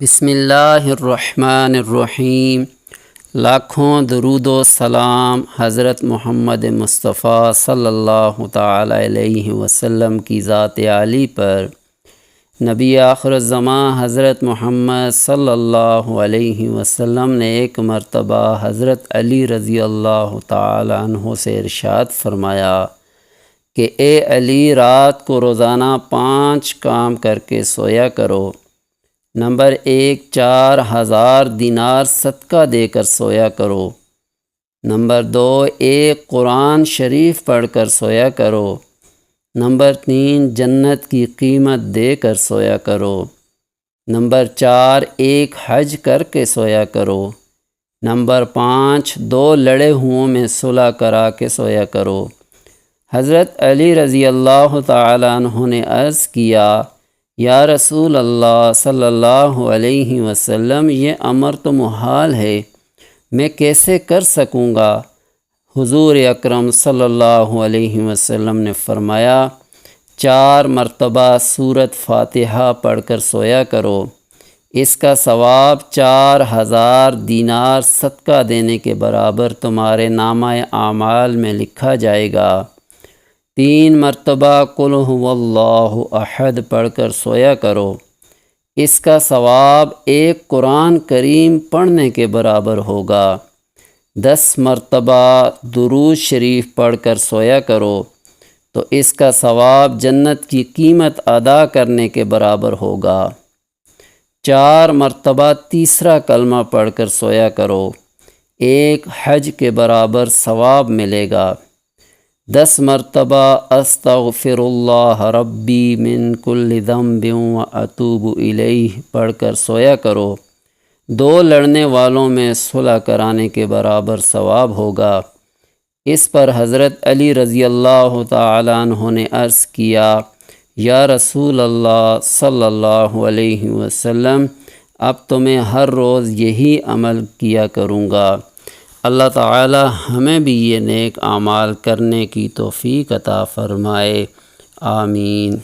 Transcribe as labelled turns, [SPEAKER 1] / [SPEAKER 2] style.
[SPEAKER 1] بسم اللہ الرحمن الرحیم۔ لاکھوں درود و سلام حضرت محمد مصطفیٰ صلی اللہ تعالی علیہ وسلم کی ذات عالی پر۔ نبی آخر الزماں حضرت محمد صلی اللہ علیہ وسلم نے ایک مرتبہ حضرت علی رضی اللہ تعالی عنہ سے ارشاد فرمایا کہ اے علی، رات کو روزانہ 5 کام کر کے سویا کرو۔ نمبر 1، 4000 دینار صدقہ دے کر سویا کرو۔ نمبر 2، ایک قرآن شریف پڑھ کر سویا کرو۔ نمبر 3، جنت کی قیمت دے کر سویا کرو۔ نمبر 4، ایک حج کر کے سویا کرو۔ نمبر 5، 2 لڑے ہوں میں صلح کرا کے سویا کرو۔ حضرت علی رضی اللہ تعالی عنہ نے عرض کیا، یا رسول اللہ صلی اللہ علیہ وسلم، یہ امر تو محال ہے، میں کیسے کر سکوں گا؟ حضور اکرم صلی اللہ علیہ وسلم نے فرمایا، 4 مرتبہ سورۃ فاتحہ پڑھ کر سویا کرو، اس کا ثواب 4000 دینار صدقہ دینے کے برابر تمہارے نامہ اعمال میں لکھا جائے گا۔ 3 مرتبہ قل هو اللہ احد پڑھ کر سویا کرو، اس کا ثواب ایک قرآن کریم پڑھنے کے برابر ہوگا۔ 10 مرتبہ درود شریف پڑھ کر سویا کرو تو اس کا ثواب جنت کی قیمت ادا کرنے کے برابر ہوگا۔ 4 مرتبہ تیسرا کلمہ پڑھ کر سویا کرو، ایک حج کے برابر ثواب ملے گا۔ 10 مرتبہ استغفر اللہ ربی من کل ذنب واتوب الیہ پڑھ کر سویا کرو، 2 لڑنے والوں میں صلح کرانے کے برابر ثواب ہوگا۔ اس پر حضرت علی رضی اللہ تعالی عنہ نے عرض کیا، یا رسول اللہ صلی اللہ علیہ وسلم، اب تو میں ہر روز یہی عمل کیا کروں گا۔ اللہ تعالی ہمیں بھی یہ نیک اعمال کرنے کی توفیق عطا فرمائے، آمین۔